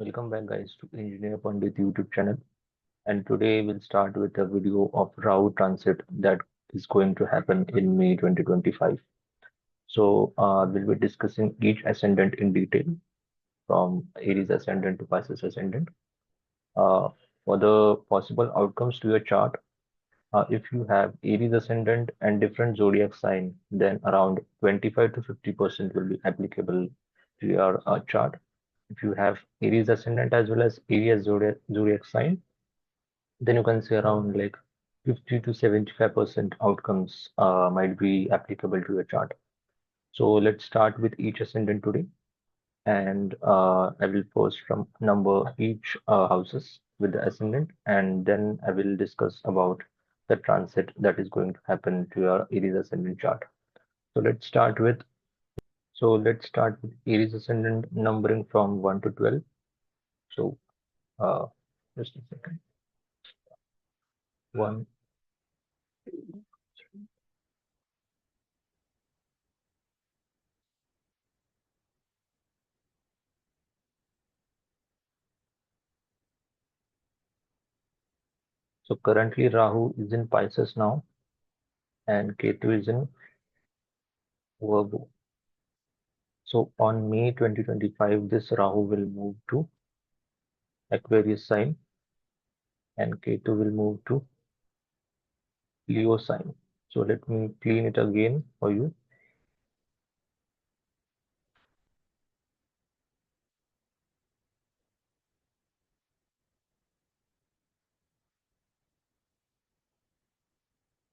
Welcome back guys to Engineer Pandit YouTube channel, and today we'll start with a video of Rahu transit that is going to happen in May 2025. We'll be discussing each ascendant in detail from Aries Ascendant to Pisces Ascendant. Uh, for the possible outcomes to your chart, if you have Aries Ascendant and different zodiac sign, then around 25 to 50% will be applicable to your chart. If you have Aries Ascendant as well as Aries zodiac sign, then you can say around like 50 to 75% outcomes might be applicable to your chart. So let's start with each ascendant today, and I will first from number each houses with the ascendant, and then I will discuss about the transit that is going to happen to your Aries ascendant chart. So let's start with Aries ascendant numbering from 1 to 12. So uh, just a second. 1. So currently Rahu is in Pisces now, and Ketu is in Virgo. So on May 2025, this Rahu will move to Aquarius sign and Ketu will move to Leo sign. So let me clean it again for you.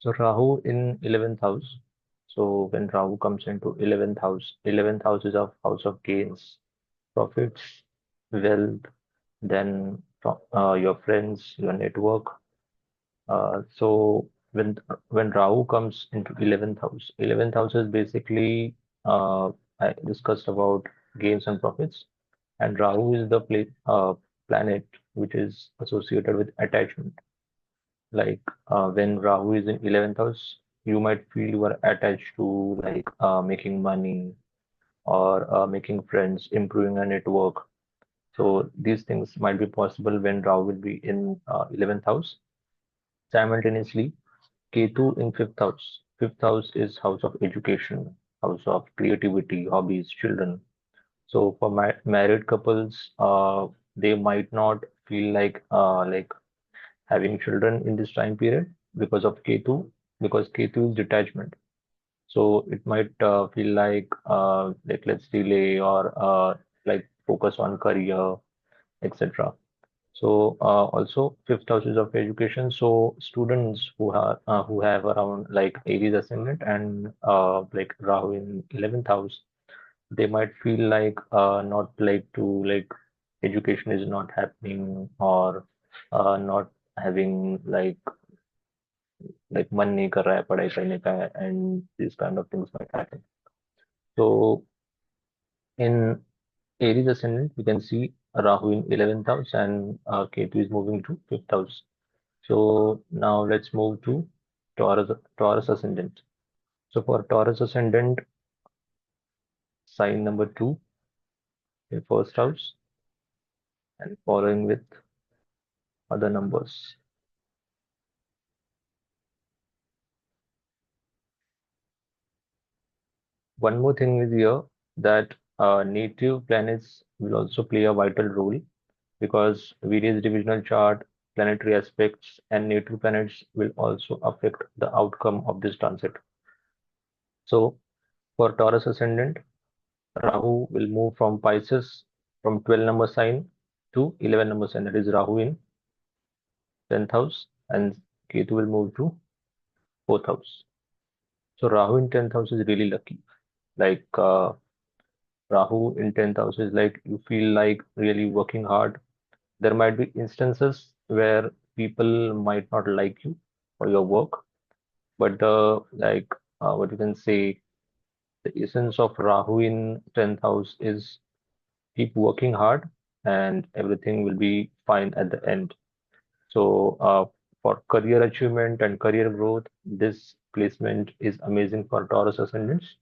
So Rahu in 11th house. So when Rahu comes into 11th house is of house of gains, profits, wealth, then your friends, your network. So when Rahu comes into 11th house is basically I discussed about gains and profits, and Rahu is the planet which is associated with attachment. Like when Rahu is in 11th house, you might feel you are attached to like making money or making friends, improving a network. So these things might be possible when Rahu will be in 11th house. Simultaneously, Ketu in fifth house. Fifth house is house of education, house of creativity, hobbies, children. So for married couples, they might not feel like having children in this time period because of Ketu, because Ketu is detachment. So it might feel like let's delay or like focus on career, etc. So also fifth house is of education. So students who have around like Aries ascendant and like Rahu in 11th house, they might feel like not like to like education is not happening or not having like मन नहीं कर रहा है पढ़ाई करने का and these kind of things might happen. So in Aries ascendant, we can see Rahu in 11th house and Ketu is moving to 5th house. So now let's move to Taurus Ascendant. So for Taurus Ascendant, sign number 2 in first house and following with other numbers. One more thing is here that native planets will also play a vital role because various divisional chart, planetary aspects, and native planets will also affect the outcome of this transit. So for Taurus Ascendant, Rahu will move from Pisces from 12 number sign to 11 number sign. That is Rahu in 10th house and Ketu will move to 4th house. So Rahu in 10th house is really lucky. Like Rahu in 10th house is like you feel like really working hard. There might be instances where people might not like you for your work, but what you can say, the essence of Rahu in 10th house is keep working hard and everything will be fine at the end. So for career achievement and career growth, this placement is amazing for Taurus ascendants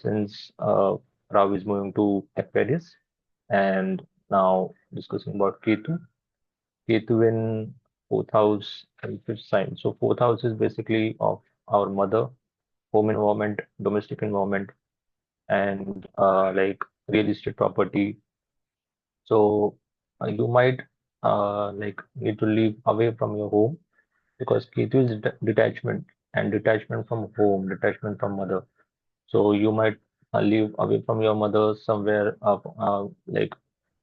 since Rahu is moving to Aquarius and Now discussing about Ketu. Ketu in fourth house and fifth sign. So fourth house is basically of our mother, home environment, domestic environment, and like real estate property. So you might like need to live away from your home because Ketu is detachment and detachment from home, detachment from mother. So you might live away from your mother somewhere like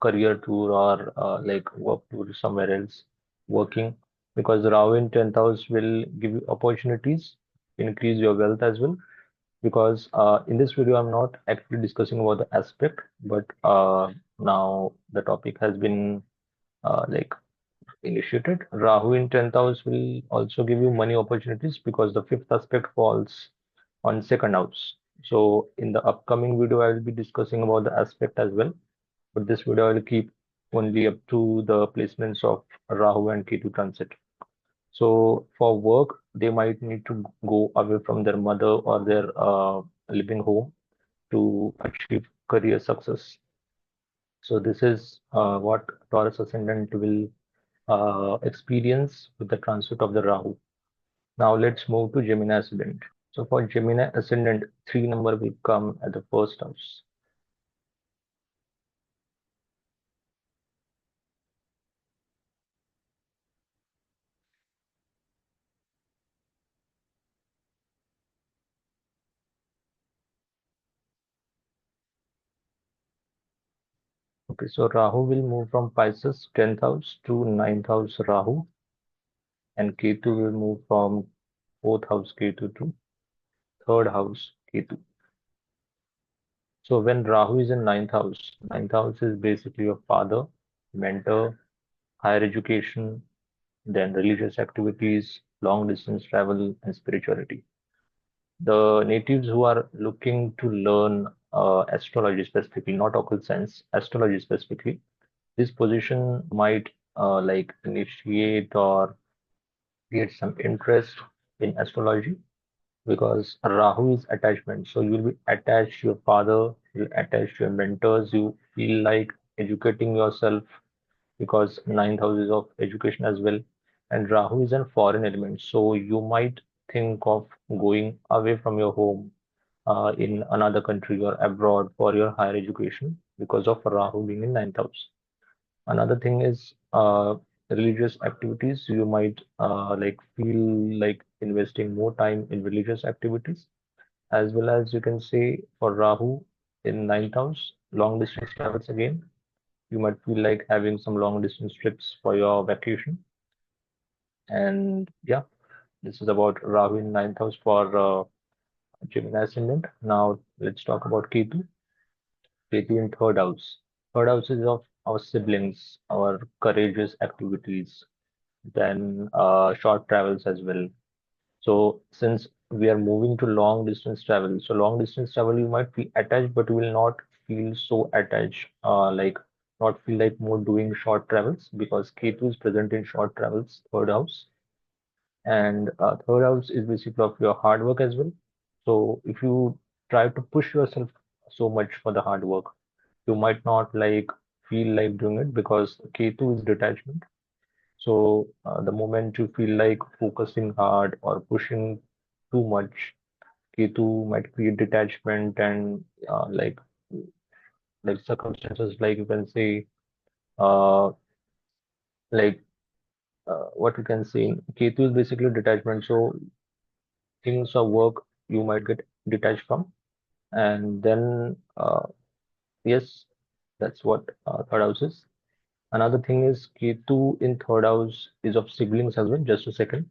career tour or like work tour somewhere else working because Rahu in 10th house will give you opportunities, increase your wealth as well. Because in this video, I'm not actually discussing about the aspect, but now the topic has been like initiated. Rahu in 10th house will also give you money opportunities because the fifth aspect falls on second house. So in the upcoming video, I will be discussing about the aspect as well. But this video I will keep only up to the placements of Rahu and Ketu transit. So for work, they might need to go away from their mother or their living home to achieve career success. So this is what Taurus Ascendant will experience with the transit of the Rahu. Now let's move to Gemini Ascendant. So for Gemini Ascendant, 3 number will come at the first house. Okay, so Rahu will move from Pisces 10th house to 9th house Rahu, and Ketu will move from 4th house Ketu to 3rd house Ketu. So when Rahu is in ninth house is basically your father, mentor, higher education, then religious activities, long distance travel, and spirituality. The natives who are looking to learn astrology specifically, not occult science, astrology specifically, this position might like initiate or create some interest in astrology because Rahu is attachment. So you will be attached to your father, you attach to your mentors, you feel like educating yourself because ninth house is of education as well. And Rahu is a foreign element. So you might think of going away from your home in another country or abroad for your higher education because of Rahu being in ninth house. Another thing is religious activities. You might like feel like investing more time in religious activities, as well as you can say for Rahu in ninth house, long distance travels again. You might feel like having some long distance trips for your vacation. And yeah, this is about Rahu in ninth house for Gemini Ascendant. Now let's talk about Ketu. Ketu in third house. Third house is of our siblings, our courageous activities, then short travels as well. So since we are moving to long distance travel, so long distance travel you might feel attached, but you will not feel so attached, like not feel like more doing short travels because Ketu is present in short travels, third house, and third house is basically of your hard work as well. So if you try to push yourself so much for the hard work, you might not like feel like doing it because Ketu is detachment. So the moment you feel like focusing hard or pushing too much, Ketu might create detachment and like circumstances like you can say uh, like what you can say Ketu is basically detachment. So things or work you might get detached from, and then yes, that's what third house is. Another thing is Ketu in third house is of siblings as well. Just a second.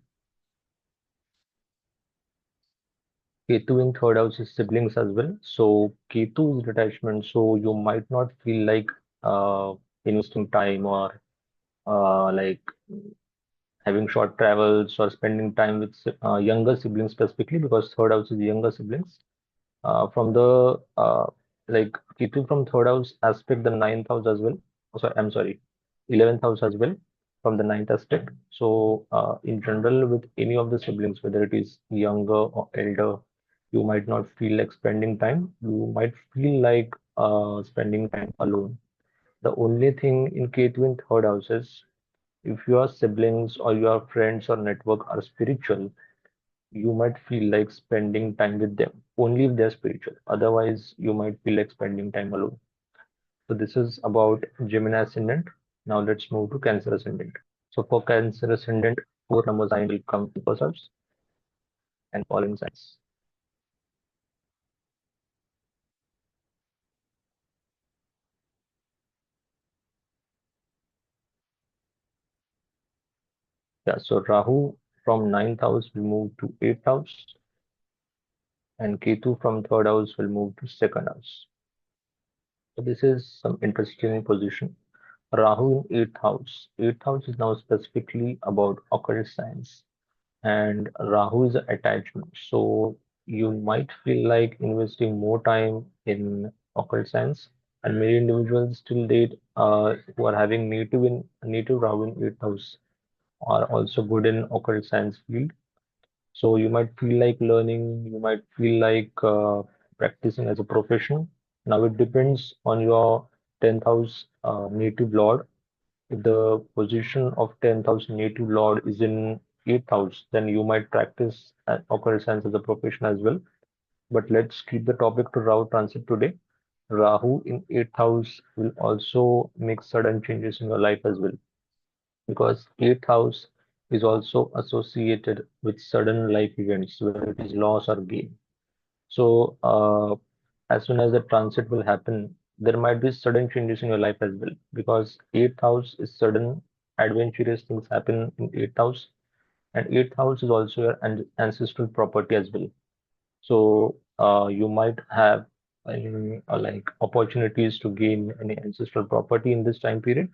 Ketu in third house is siblings as well. So Ketu is detachment. So you might not feel like uh, investing time or like having short travels or spending time with younger siblings specifically because third house is younger siblings. From the like Ketu from third house aspect the ninth house as well. Oh, sorry, I'm sorry, 11th house as well from the ninth aspect. So in general, with any of the siblings, whether it is younger or elder, you might not feel like spending time. You might feel like spending time alone. The only thing in Ketu in third house is if your siblings or your friends or network are spiritual, you might feel like spending time with them only if they're spiritual. Otherwise, you might feel like spending time alone. So this is about Gemini Ascendant. Now let's move to Cancer Ascendant. So for Cancer Ascendant, four number sign will come to first house and following signs. Yeah, so Rahu from ninth house will move to eighth house, and Ketu from third house will move to second house. So this is some interesting position. Rahu in eighth house. Eighth house is now specifically about occult signs, and Rahu is attachment. So you might feel like investing more time in occult science, and many individuals till date who are having native Rahu in eighth house are also good in occult science field. So you might feel like learning, you might feel like practicing as a profession. Now it depends on your 10th house native lord. If the position of 10th house native lord is in 8th house, then you might practice occult science as a profession as well. But let's keep the topic to Rahu transit today. Rahu in 8th house will also make sudden changes in your life as well, because 8th house is also associated with sudden life events, whether it is loss or gain. So, as soon as the transit will happen, there might be sudden changes in your life as well, because 8th house is sudden, adventurous things happen in 8th house, and 8th house is also your ancestral property as well. So, you might have any, like opportunities to gain any ancestral property in this time period,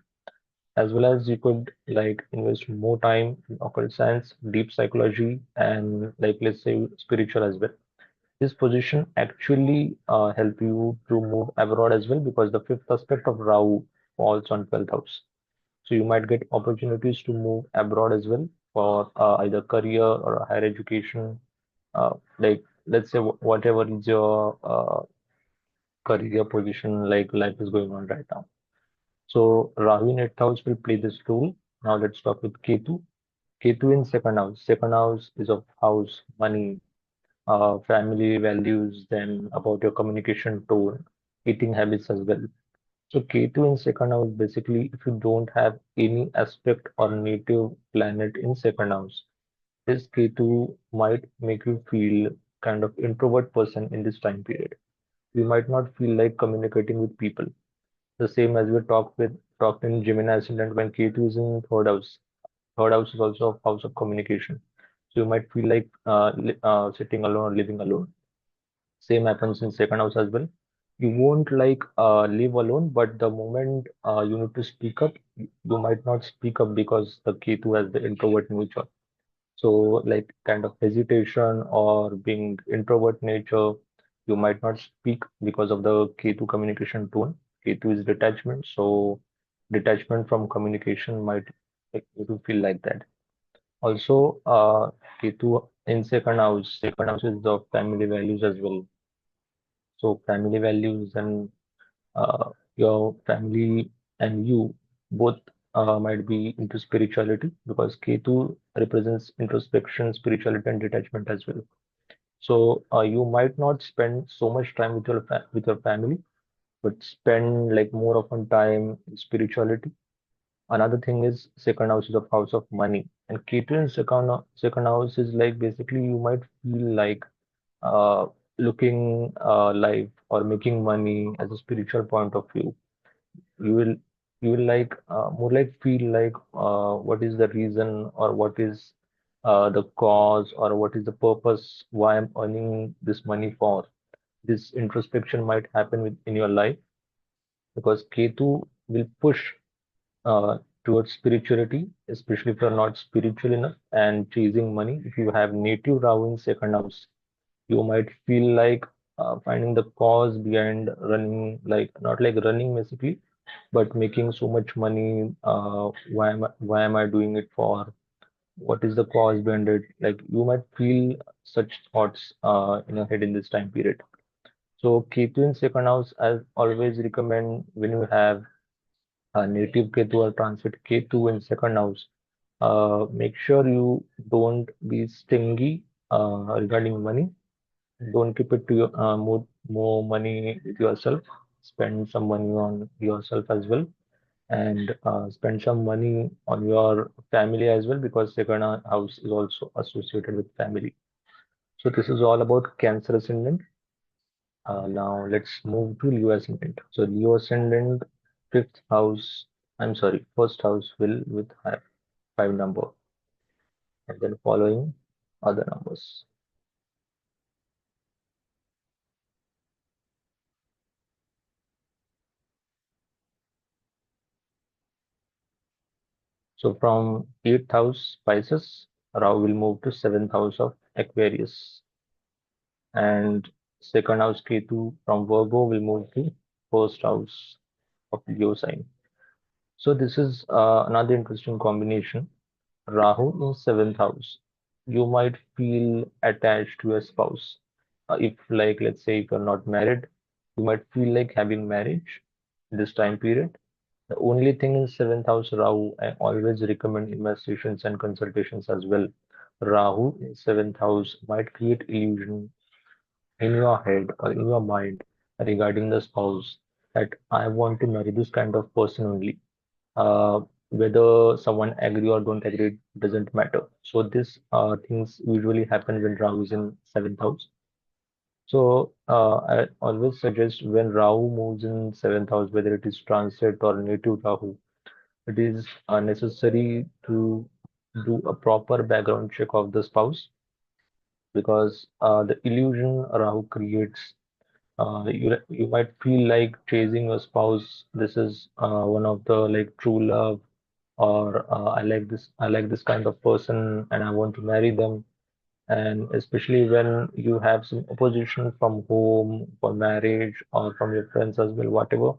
as well as you could like invest more time in occult science, deep psychology, and like let's say spiritual as well. This position actually help you to move abroad as well, because the fifth aspect of Rahu falls on 12th house. So you might get opportunities to move abroad as well for either career or higher education. Like let's say whatever is your career position, like life is going on right now. So Rahu in 8th house will play this role. Now let's talk with Ketu. Ketu in second house. Second house is of house, money, family values, then about your communication tone, eating habits as well. So Ketu in second house, basically, if you don't have any aspect or native planet in second house, this Ketu might make you feel kind of introvert person in this time period. You might not feel like communicating with people. The same as we talked in Gemini Ascendant when Ketu is in third house. Third house is also a house of communication. So you might feel like sitting alone or living alone. Same happens in second house as well. You won't like live alone, but the moment you need to speak up, you might not speak up because the Ketu has the introvert nature. So like kind of hesitation or being introvert nature, you might not speak because of the Ketu communication tone. Ketu is detachment, so detachment from communication might make you feel like that. Also, Ketu in second house is the family values as well. So family values and your family and you both might be into spirituality, because Ketu represents introspection, spirituality, and detachment as well. So you might not spend so much time with with your family, but spend like more often time in spirituality. Another thing is second house is of house of money, and Ketu in second house is like basically you might feel like uh, looking life or making money as a spiritual point of view. You will you will like more like feel like what is the reason, or what is the cause, or what is the purpose why I'm earning this money for. This introspection might happen in your life, because Ketu will push uh, towards spirituality, especially if you're not spiritual enough and chasing money. If you have native Rahu in second house, you might feel like finding the cause behind running, like not like running basically, but making so much money. Why am I doing it for? What is the cause behind it? Like you might feel such thoughts in your head in this time period. So Ketu in second house, I always recommend when you have native Ketu or transit Ketu in second house, make sure you don't be stingy regarding money. Don't keep it to your more money with yourself. Spend some money on yourself as well, and spend some money on your family as well, because second house is also associated with family. So this is all about Cancer Ascendant. Now let's move to Leo Ascendant. So Leo Ascendant, fifth house, I'm sorry, first house will with five number, and then following other numbers. So from eighth house Pisces, Rahu will move to seventh house of Aquarius, and second house Ketu from Virgo will move to first house of Leo sign. So this is another interesting combination. Rahu in seventh house. You might feel attached to a spouse. If, like, let's say, if you're not married, you might feel like having marriage this time period. The only thing in seventh house Rahu, I always recommend investigations and consultations as well. Rahu in seventh house might create illusion in your head or in your mind regarding the spouse, that I want to marry this kind of person only. uh, Whether someone agree or don't agree doesn't matter. So this things usually happen when Rahu is in seventh house. So I always suggest when Rahu moves in seventh house, whether it is transit or native Rahu, it is necessary to do a proper background check of the spouse, because the illusion Rahu creates, you might feel like chasing a spouse. This is one of the like true love, or I like this kind of person and I want to marry them. And especially when you have some opposition from home for marriage or from your friends as well, whatever.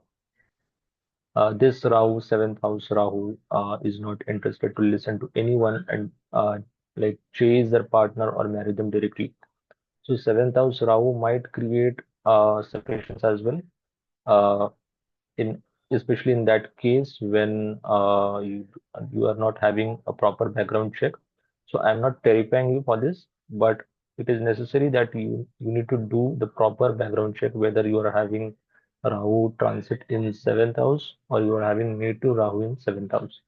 This Rahu, seventh house Rahu, is not interested to listen to anyone and like chase their partner or marry them directly. So seventh house Rahu might create separations as well. Uh, in Especially in that case when you are not having a proper background check. So I'm not terrifying you for this, but it is necessary that you need to do the proper background check, whether you are having Rahu transit in seventh house or you are having native Rahu in seventh house.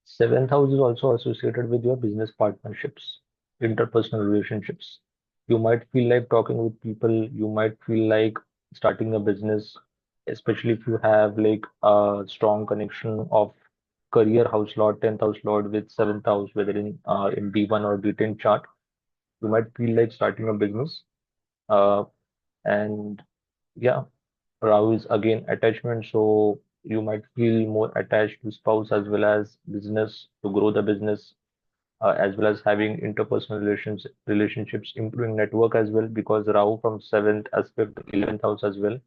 Seventh house is also associated with your business partnerships, interpersonal relationships. You might feel like talking with people, you might feel like starting a business, especially if you have like a strong connection of career house lord, 10th house lord with seventh house, whether in D1 or D10 chart. You might feel like starting a business. Uh, and yeah, Rahu is again attachment, so you might feel more attached to spouse as well as business to grow the business, as well as having interpersonal relationships, improving network as well, because Rahu from seventh aspect to 11th house as well.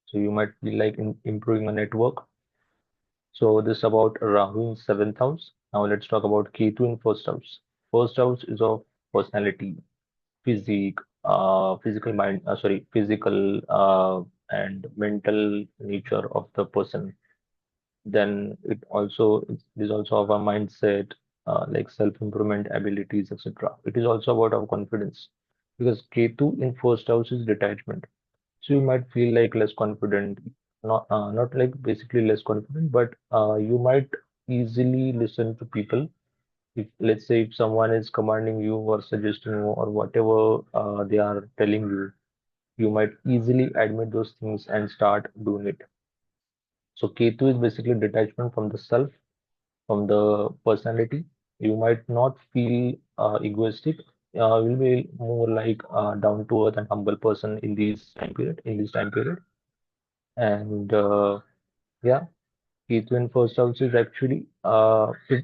So you might feel like improving a network. So this is about Rahu in seventh house. Now let's talk about Ketu in first house. First house is of personality, physique, physical and mental nature of the person. Then it is also of our mindset, like self-improvement abilities, etc. It is also about our confidence, because Ketu in first house is detachment. So you might feel like less confident, not like basically less confident, but you might easily listen to people. If let's say if someone is commanding you or suggesting you or whatever they are telling you, you might easily admit those things and start doing it. So Ketu is basically detachment from the self, from the personality. You might not feel egoistic. Will be more like down to earth and humble person in this time period. And yeah, Ketu in first house is actually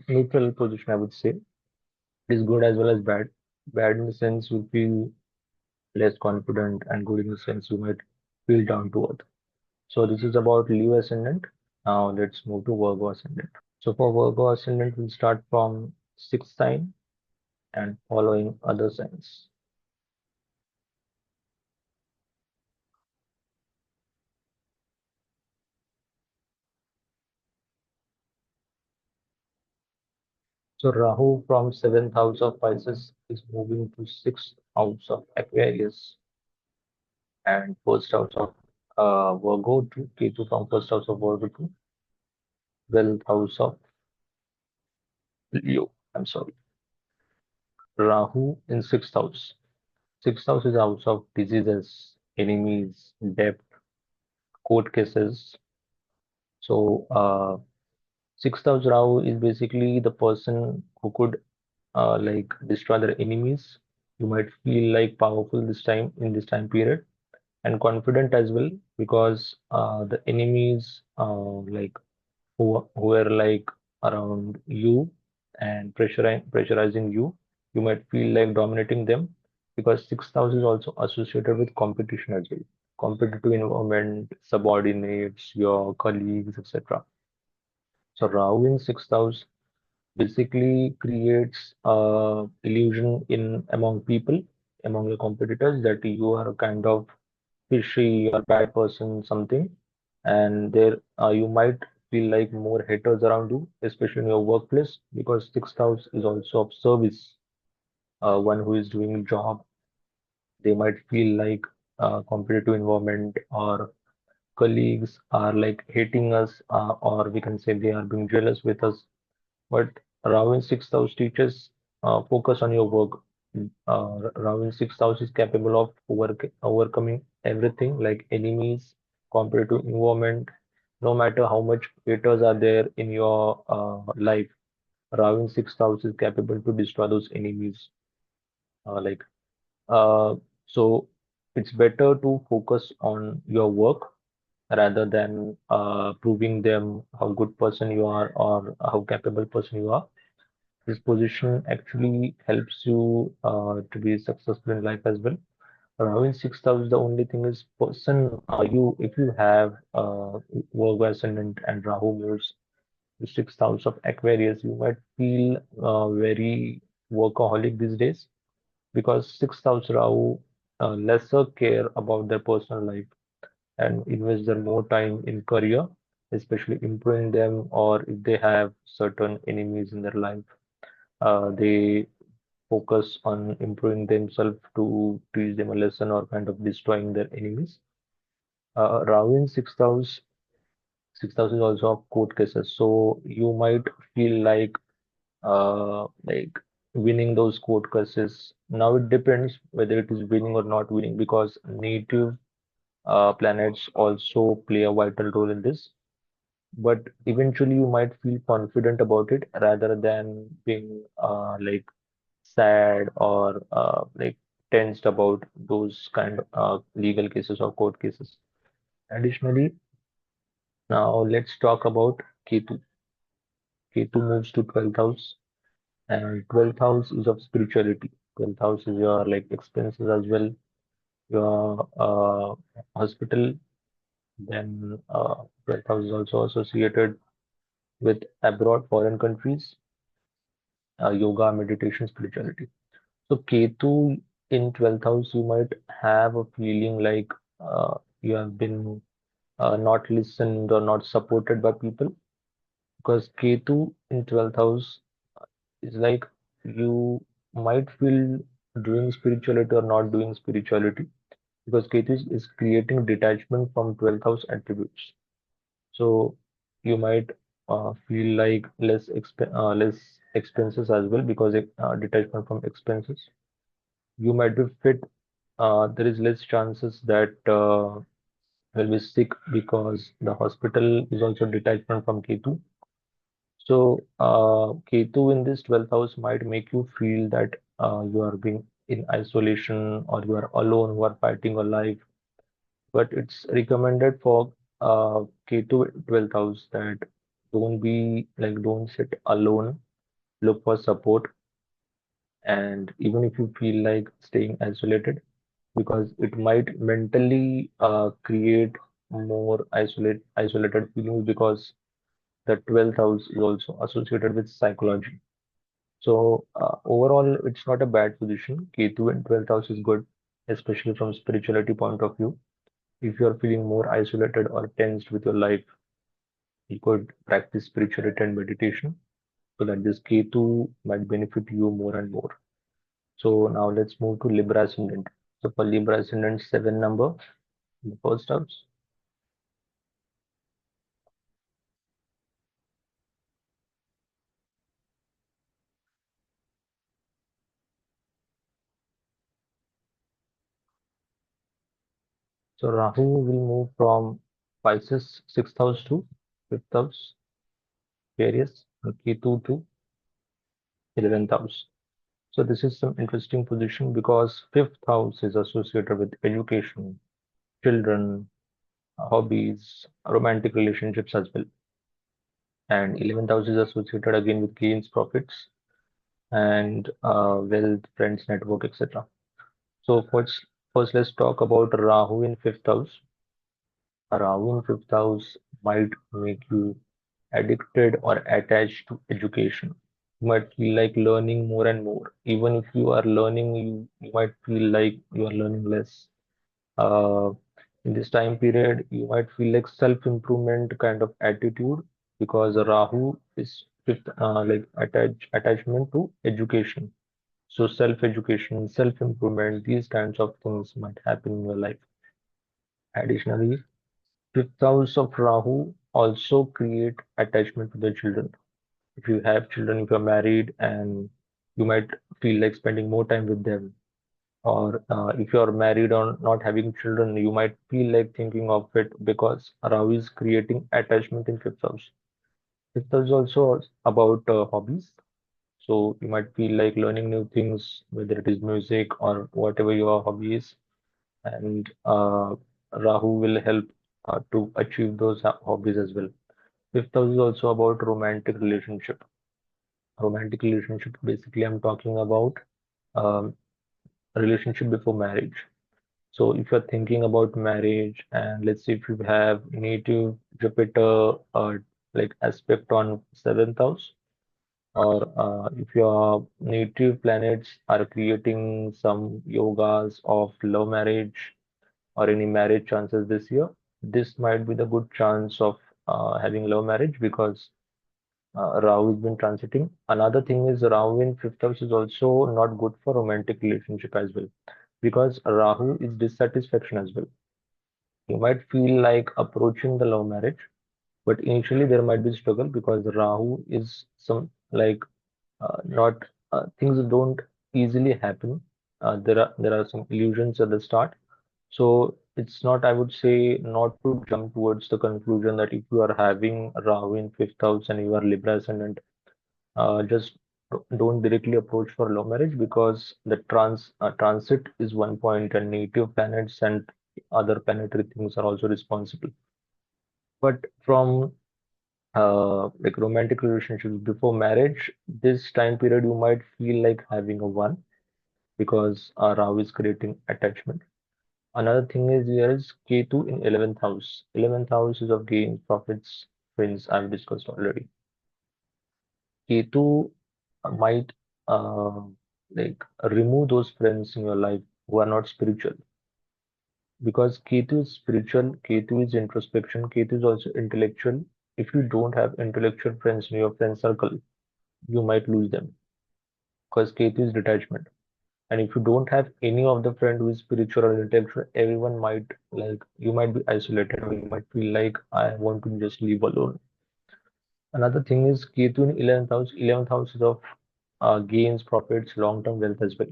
neutral position, I would say. It is good as well as bad. Bad in the sense you feel less confident, and good in the sense you might feel down to earth. So this is about Leo Ascendant. Now let's move to Virgo Ascendant. So for Virgo Ascendant, we'll start from sixth sign and following other signs. So Rahu from 7th house of Pisces is moving to 6th house of Aquarius and first house of Virgo to Ketu from first house of Virgo to 12th house of Leo. I'm sorry. Rahu in 6th house. 6th house is house of diseases, enemies, debt, court cases. So 6th house Rahu is basically the person who could like destroy their enemies. You might feel like powerful this time in this time period and confident as well because the enemies like who are like around you and pressurizing you, you might feel like dominating them because sixth house is also associated with competition as well. Competitive environment, subordinates, your colleagues, etc. So Rahu in sixth house basically creates illusion in among people, among your competitors that you are a kind of fishy or bad person, something, and there you might feel like more haters around you, especially in your workplace, because sixth house is also of service. One who is doing job, they might feel like competitive environment or colleagues are like hating us, or we can say they are being jealous with us. But Rahu in sixth house teaches focus on your work. Rahu in sixth house is capable of overcoming everything like enemies, competitive environment. No matter how much haters are there in your life, Rahu in sixth house is capable to destroy those enemies. Like uh, so, it's better to focus on your work rather than proving them how good person you are or how capable person you are. This position actually helps you to be successful in life as well. Rahu in sixth house, the only thing is person you if you have Virgo Ascendant and Rahu moves to sixth house of Aquarius, you might feel very workaholic these days because sixth house Rahu lesser care about their personal life and invest their more time in career, especially improving them or if they have certain enemies in their life. They focus on improving themselves to teach them a lesson or kind of destroying their enemies. Rahu in sixth house is also of court cases, so you might feel like winning those court cases. Now it depends whether it is winning or not winning because native planets also play a vital role in this. But eventually you might feel confident about it rather than being like sad or like tensed about those kind of legal cases or court cases. Additionally, now let's talk about Ketu. Ketu moves to 12th house, and 12th house is of spirituality. 12th house is your like expenses as well, your hospital. Then 12th house is also associated with abroad, foreign countries, yoga, meditation, spirituality. So Ketu in 12th house, you might have a feeling like you have been not listened or not supported by people because Ketu in 12th house is like you might feel doing spirituality or not doing spirituality because Ketu is creating detachment from 12th house attributes. So you might feel like less expenses as well because detachment from expenses. You might be fit. There is less chances that will be sick because the hospital is also detachment from Ketu. So Ketu in this 12th house might make you feel that you are being in isolation or you are alone, you are fighting your life. But it's recommended for Ketu 12th house that don't sit alone, look for support, and even if you feel like staying isolated, because it might mentally create more isolated feelings because the 12th house is also associated with psychology. So overall, it's not a bad position. Ketu in 12th house is good, especially from spirituality point of view. If you are feeling more isolated or tensed with your life, you could practice spirituality and meditation. so that this Ketu might benefit you more and more. So now let's move to Libra Ascendant. So for Libra Ascendant, 7 number in the first house. So Rahu will move from Pisces 6th house to 5th house, Aquarius, and Ketu to 11th house. So this is some interesting position because 5th house is associated with education, children, hobbies, romantic relationships as well. And 11th house is associated again with gains, profits, and wealth, friends, network, etc. So first let's talk about Rahu in 5th house. Rahu in 5th house might make you addicted or attached to education. You might feel like learning more and more. Even if you are learning, you might feel like you are learning less. Uh, in this time period, you might feel like self-improvement kind of attitude because Rahu is with like attachment to education. So self-education, self-improvement, these kinds of things might happen in your life. Additionally, fifth house of Rahu also create attachment to the children. If you have children, if you're married, and you might feel like spending more time with them. Or if you're married or not having children, you might feel like thinking of it because Rahu is creating attachment in fifth house. Fifth house is also about hobbies. So you might feel like learning new things, whether it is music or whatever your hobby is. And Rahu will help to achieve those hobbies as well. Fifth house is also about romantic relationship. Romantic relationship, basically, I'm talking about um, relationship before marriage. So if you're thinking about marriage, and let's say if you have native Jupiter like aspect on seventh house, or if your native planets are creating some yogas of love marriage or any marriage chances this year, this might be the good chance of having love marriage because Rahu has been transiting. Another thing is Rahu in fifth house is also not good for romantic relationship as well because Rahu is dissatisfaction as well. You might feel like approaching the love marriage, but initially there might be struggle because Rahu is some like not things don't easily happen. There are some illusions at the start, so it's not, I would say, not to jump towards the conclusion that if you are having Rahu in fifth house and you are Libra ascendant, just don't directly approach for love marriage because the transit is one point and native planets and other planetary things are also responsible. But from like romantic relationships before marriage, this time period you might feel like having a one because Rahu is creating attachment. Another thing is there is Ketu in 11th house. 11th house is of gain, profits, friends, I've discussed already. Ketu might uh, like remove those friends in your life who are not spiritual because Ketu is spiritual, Ketu is introspection, Ketu is also intellectual. If you don't have intellectual friends in your friend circle, you might lose them because Ketu is detachment. And if you don't have any of the friend who is spiritual or intellectual, everyone might like you might be isolated or you might feel like I want to just live alone. Another thing is Ketu in 11th house. 11th house is of gains, profits, long-term wealth as well.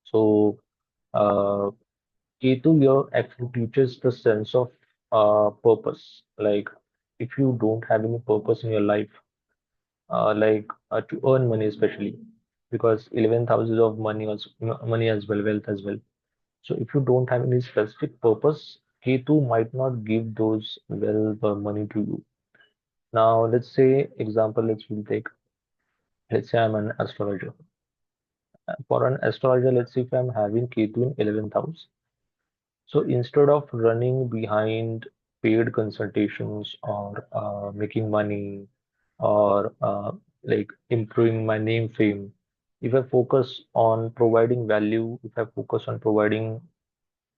So uh, Ketu here actually teaches the sense of purpose. Like if you don't have any purpose in your life, to earn money especially, because 11th house is of money also, money as well, wealth as well. So if you don't have any specific purpose, Ketu might not give those wealth or money to you. Now let's say example, let's say I'm an astrologer. For an astrologer, let's say if I'm having Ketu in 11th house. So instead of running behind paid consultations or making money or like improving my name fame, if I focus on providing value, if I focus on providing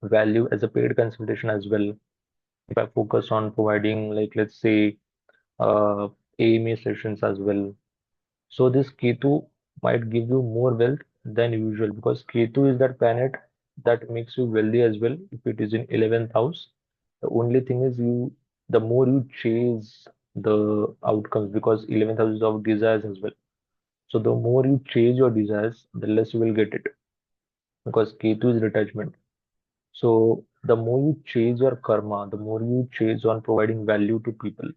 value as a paid consultation as well, if I focus on providing like let's say uh, AMA sessions as well, So this Ketu might give you more wealth than usual, because Ketu is that planet that makes you wealthy as well if it is in 11th house. The only thing is the more you chase the outcomes, because 11th house is of desires as well. So the more you chase your desires, the less you will get it, because Ketu is detachment. So the more you chase your karma, the more you chase on providing value to people,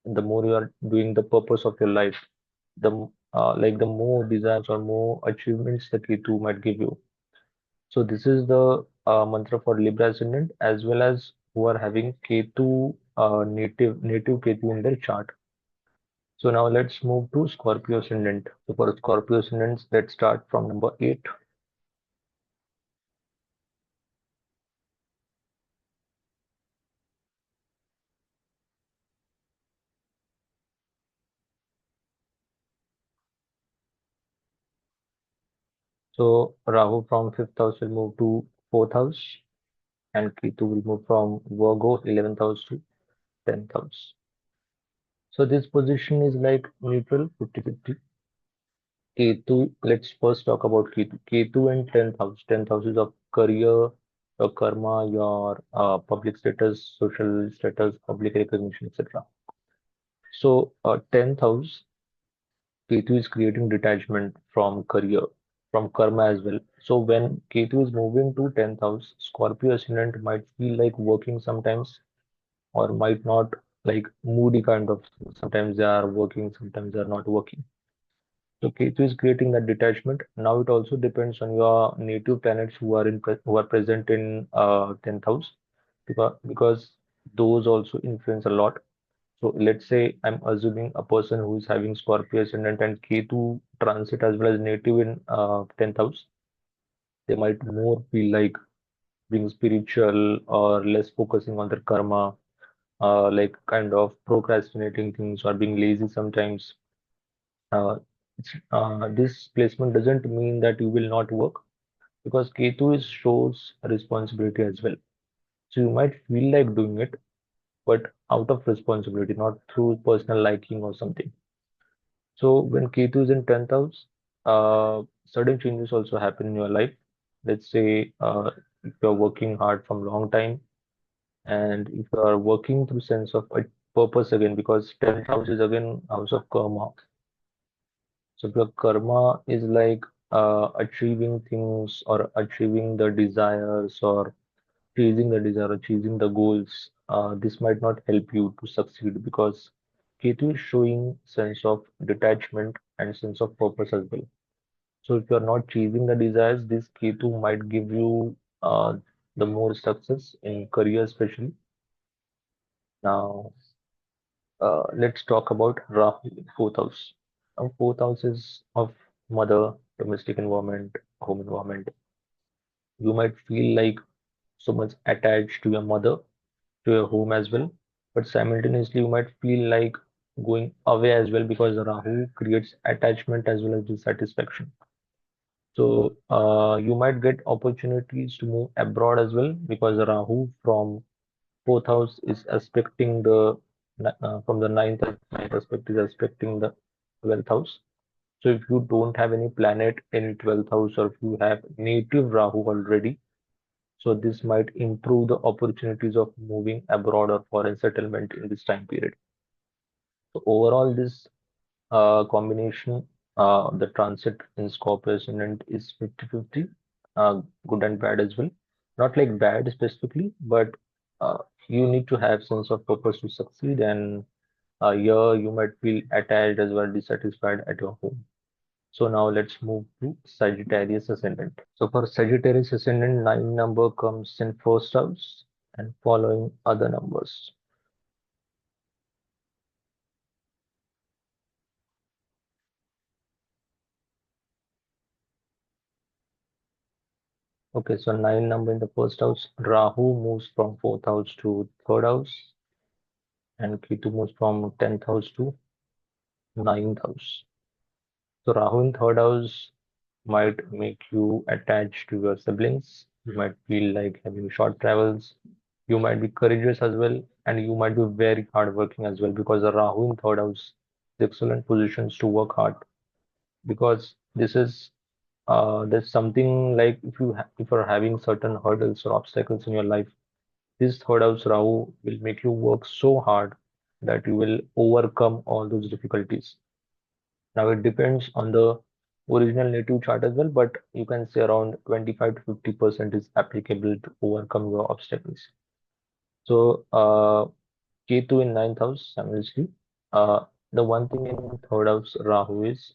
and the more you are doing the purpose of your life, the more desires or more achievements the Ketu might give you. So this is the mantra for Libra Ascendant, as well as who are having Ketu native Ketu in their chart. So now let's move to Scorpio Ascendant. So for Scorpio Ascendants, let's start from number 8. So Rahu from 5th house will move to 4th house, and Ketu will move from Virgo 11th house to 10th house. So this position is like neutral, 50-50. Ketu, let's first talk about Ketu. Ketu in 10th house. 10th house is of career, your karma, your public status, social status, public recognition, etc. So 10th house, Ketu is creating detachment from career, from karma as well. So when Ketu is moving to 10th house, Scorpio ascendant might feel like working sometimes, or might not, like moody kind of. Sometimes they are working, sometimes they are not working. So Ketu is creating that detachment. Now it also depends on your native planets who are present in 10th house, because those also influence a lot. So let's say I'm assuming a person who is having Scorpio ascendant and Ketu transit as well as native in 10th house, they might more feel like being spiritual or less focusing on their karma, like kind of procrastinating things or being lazy sometimes. This placement doesn't mean that you will not work, because Ketu is shows responsibility as well. So you might feel like doing it, but out of responsibility, not through personal liking or something. So when Ketu is in 10th house, certain changes also happen in your life. Let's say if you're working hard from long time, and if you are working through sense of a purpose again, because 10th house is again house of karma. So if your karma is like achieving things or achieving the desires or chasing the desire or chasing the goals, this might not help you to succeed, because Ketu is showing sense of detachment and sense of purpose as well. So if you're not chasing the desires, this Ketu might give you the more success in career, especially. Now, let's talk about Rahu, fourth house. Now, fourth house is of mother, domestic environment, home environment. You might feel like so much attached to your mother, to your home as well, but simultaneously you might feel like going away as well, because Rahu creates attachment as well as dissatisfaction. So you might get opportunities to move abroad as well, because Rahu from fourth house is aspecting from the ninth aspect is aspecting the 12th house. So if you don't have any planet in 12th house, or if you have native Rahu already, so this might improve the opportunities of moving abroad or foreign settlement in this time period. So overall, this combination, the transit in Scorpio Ascendant is 50-50, good and bad as well. Not like bad specifically, but uh, you need to have sense of purpose to succeed, and here you might feel attached as well, dissatisfied at your home. So now let's move to Sagittarius Ascendant. So for Sagittarius Ascendant, 9 number comes in first house and following other numbers. Okay, so 9 number in the first house. Rahu moves from fourth house to third house, and Ketu moves from 10th house to ninth house. So Rahu in third house might make you attached to your siblings. You might feel like having short travels. You might be courageous as well, and you might be very hardworking as well, because the Rahu in third house is excellent positions to work hard. because this is there's something like if you're having certain hurdles or obstacles in your life, this third house Rahu will make you work so hard that you will overcome all those difficulties. Now it depends on the original native chart as well, but you can say around 25 to 50% is applicable to overcome your obstacles. So Ketu in ninth house, simultaneously. The one thing in third house Rahu is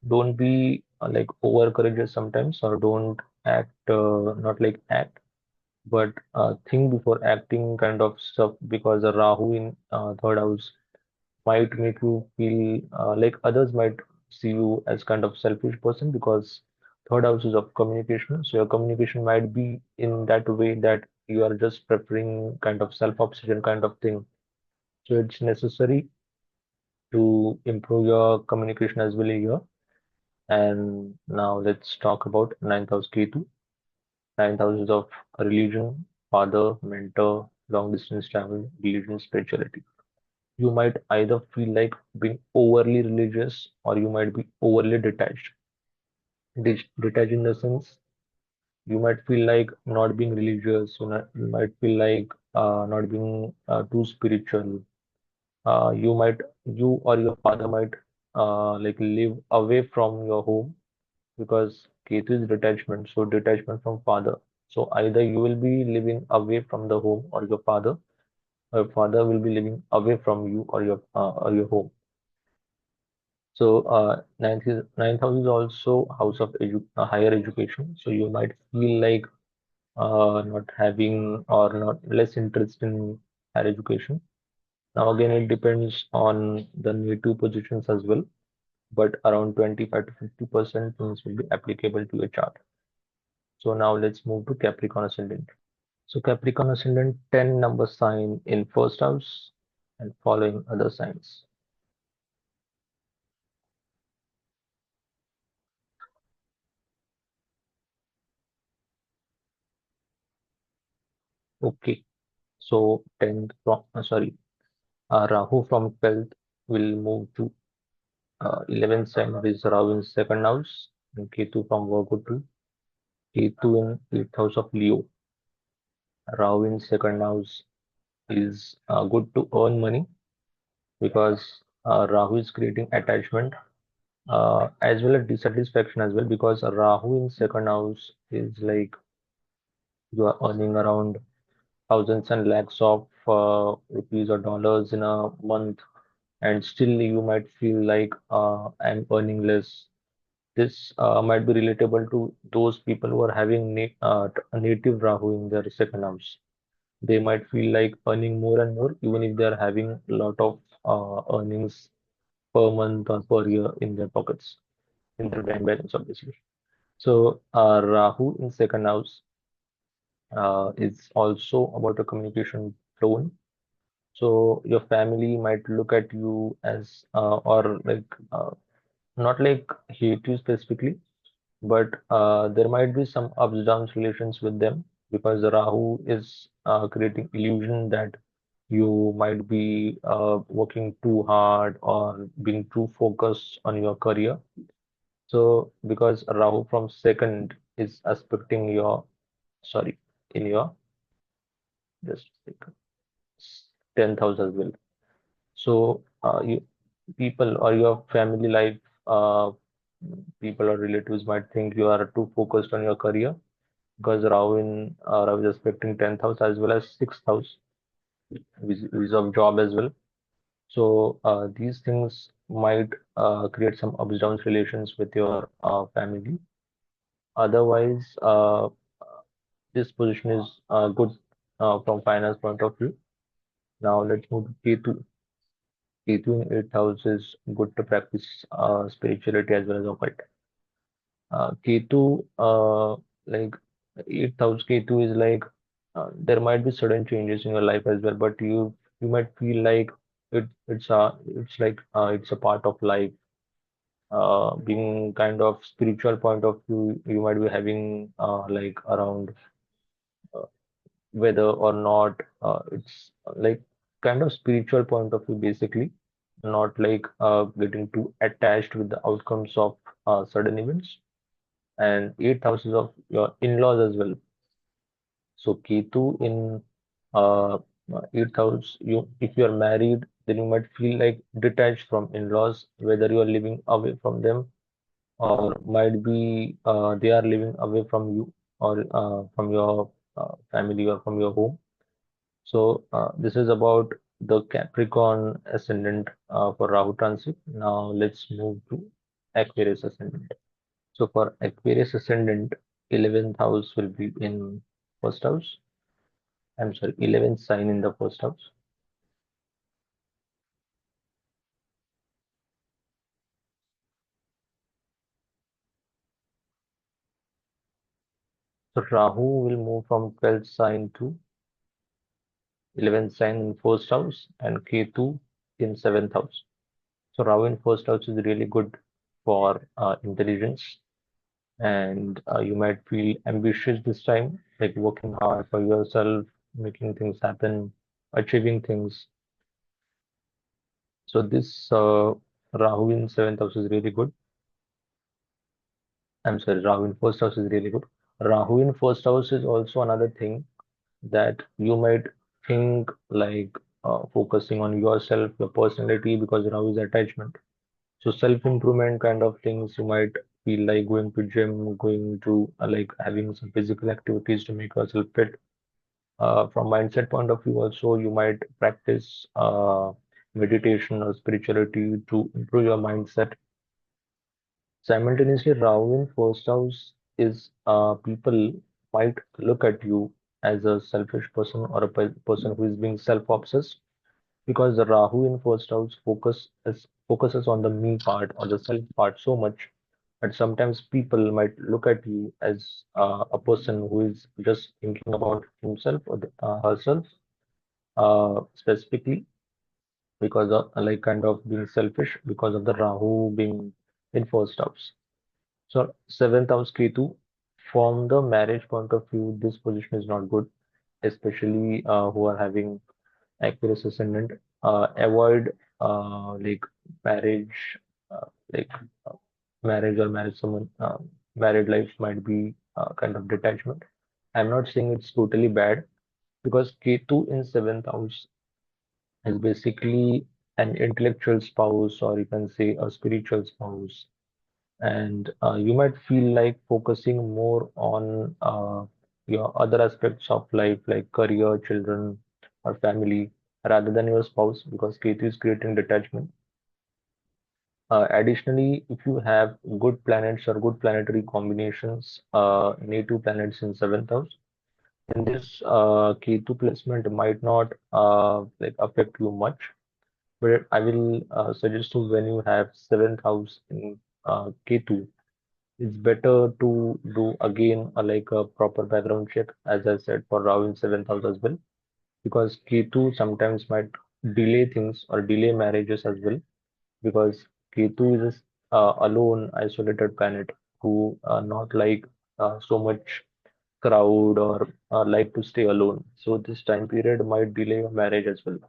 don't be like over courageous sometimes, or don't act not like act, but think before acting kind of stuff, because the Rahu in third house might make you feel like others might see you as kind of selfish person, because third house is of communication. So your communication might be in that way that you are just preferring kind of self-obsession kind of thing. So it's necessary to improve your communication as well here. And now let's talk about ninth house Ketu. Ninth house is of religion, father, mentor, long distance travel, religion, spirituality. You might either feel like being overly religious, or you might be overly detached. Detached in the sense, you might feel like not being religious, you might feel like not being too spiritual. You or your father might like live away from your home, because Ketu is detachment, so detachment from father. So either you will be living away from the home, or your father will be living away from you or your home. So ninth house is also house of higher education. So you might feel like not having or not less interest in higher education. Now again, it depends on the native positions as well, but around 25 to 50% things will be applicable to a chart. So now let's move to Capricorn Ascendant. So Capricorn Ascendant, 10 number sign in first house and following other signs. Okay, so 10th from, Rahu from 12th will move to 11th sign, that is Rahu in second house, and Ketu from Virgo to Ketu in 8th house of Leo. Rahu in second house is good to earn money, because Rahu is creating attachment as well as dissatisfaction as well, because Rahu in second house is like you are earning around thousands and lakhs of rupees or dollars in a month, and still you might feel like I'm earning less. This might be relatable to those people who are having a native Rahu in their second house. They might feel like earning more and more, even if they are having a lot of earnings per month or per year in their pockets, in their bank balance, obviously. So, Rahu in second house is also about a communication tone. So, your family might look at you as, or like, not like hate you specifically, but there might be some ups downs relations with them, because Rahu is creating illusion that you might be working too hard or being too focused on your career. So because Rahu from second is aspecting your, sorry, in your, just like 10th house as well. So you people or your family life, uh, people or relatives might think you are too focused on your career, because Rahu is aspecting 10th house as well as 6th house, which is of job as well. So these things might create some ups downs relations with your family. Otherwise, this position is good from finance point of view. Now let's move to Ketu. Ketu in 8th house is good to practice spirituality as well as occult. Ketu, like 8th house Ketu is like there might be sudden changes in your life as well, but you might feel like it's like it's a part of life. Being kind of spiritual point of view, you might be having like around uh, whether or not it's like kind of spiritual point of view basically. not like getting too attached with the outcomes of sudden events. And eighth house is of your in-laws as well. So Ketu in uh, eighth house, you if you are married, then you might feel like detached from in-laws, whether you are living away from them or might be they are living away from you or from your family or from your home. So this is about the Capricorn Ascendant for Rahu Transit. Now let's move to Aquarius Ascendant. So for Aquarius Ascendant, 11th house will be in first house. I'm sorry, 11th sign in the first house. So Rahu will move from 12th sign to 11th sign in first house and Ketu in 7th house. So Rahu in first house is really good for intelligence, and you might feel ambitious this time, like working hard for yourself, making things happen, achieving things. So this Rahu in 7th house is really good. I'm sorry, Rahu in first house is really good. Rahu in first house is also another thing that you might think like focusing on yourself, your personality, because Rahu is attachment. So self-improvement kind of things, you might feel like going to gym, going to like having some physical activities to make yourself fit. From mindset point of view, also you might practice meditation or spirituality to improve your mindset. Simultaneously, Rahu in first house is people might look at you as a selfish person or a person who is being self-obsessed because the Rahu in first house focuses on the me part or the self part so much that sometimes people might look at you as a person who is just thinking about himself or herself specifically because of like kind of being selfish because of the Rahu being in first house. So seventh house Ketu, from the marriage point of view, this position is not good, especially who are having Aquarius Ascendant. Avoid like marriage, like uh, marriage or marriage someone. Married life might be kind of detachment. I'm not saying it's totally bad because Ketu in seventh house is basically an intellectual spouse, or you can say a spiritual spouse, and you might feel like focusing more on your other aspects of life like career, children, or family rather than your spouse because Ketu is creating detachment. Additionally, if you have good planets or good planetary combinations, native planets in seventh house, then this Ketu placement might not like affect you much. But I will suggest you when you have seventh house in Ketu, it's better to do again like a proper background check, as I said, for Rahu in seventh house as well, because Ketu sometimes might delay things or delay marriages as well, because Ketu is a alone, isolated planet who not like so much crowd or like to stay alone. So this time period might delay your marriage as well.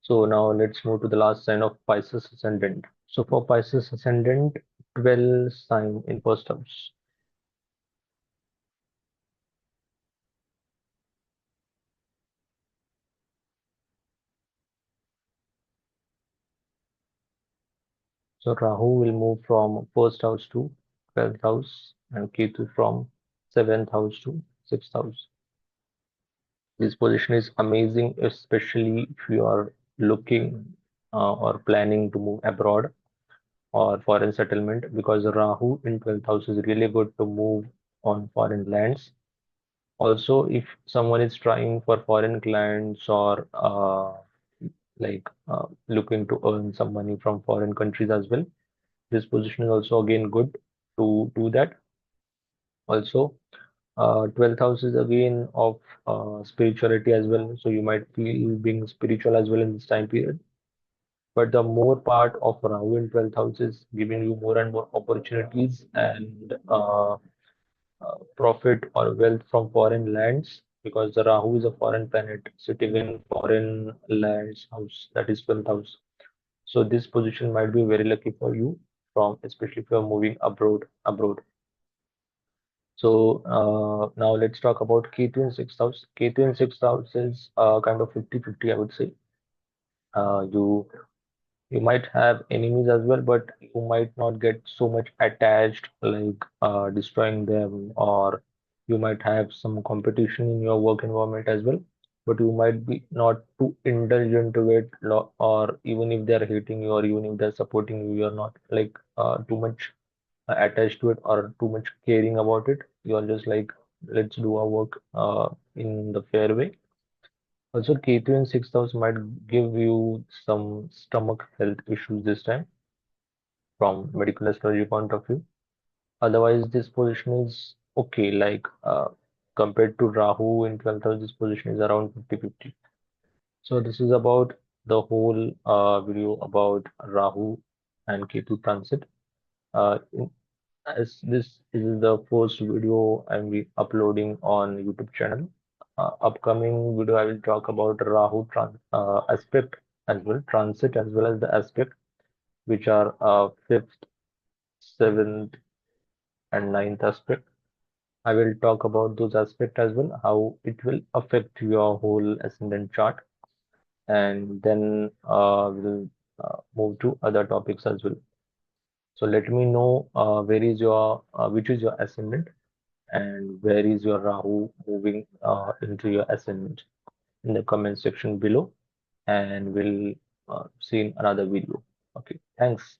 So now let's move to the last sign of Pisces Ascendant. So for Pisces Ascendant, 12 sign in first house. So Rahu will move from first house to 12th house and Ketu from 7th house to 6th house. This position is amazing, especially if you are looking or planning to move abroad or foreign settlement, because Rahu in 12th house is really good to move on foreign lands. Also, if someone is trying for foreign clients or looking to earn some money from foreign countries as well, this position is also again good to do that. Also, 12th house is again of spirituality as well. So you might feel being spiritual as well in this time period. But the more part of Rahu in 12th house is giving you more and more opportunities and profit or wealth from foreign lands because the Rahu is a foreign planet sitting in foreign lands house, that is 12th house. So this position might be very lucky for you, from especially if you're moving abroad. So now let's talk about Ketu in sixth house. Ketu in sixth house is kind of 50-50, I would say. You might have enemies as well, but you might not get so much attached, like destroying them, or you might have some competition in your work environment as well. But you might be not too indulged into it, or even if they're hating you, or even if they're supporting you, you're not like too much attached to it or too much caring about it. You're just like, let's do our work in the fair way. Also, Ketu in sixth house might give you some stomach health issues this time from medical astrology point of view. Otherwise, this position is okay. Like compared to Rahu in 12th house, this position is around 50-50. So this is about the whole video about Rahu and Ketu transit. As this is the first video I'm be uploading on YouTube channel. Upcoming video I will talk about Rahu aspect as well, transit as well as the aspect, which are fifth, seventh, and ninth aspect. I will talk about those aspects as well, how it will affect your whole ascendant chart, and then we'll move to other topics as well. So let me know which is your ascendant and where is your Rahu moving into your ascendant in the comment section below, and we'll see in another video. Okay, thanks.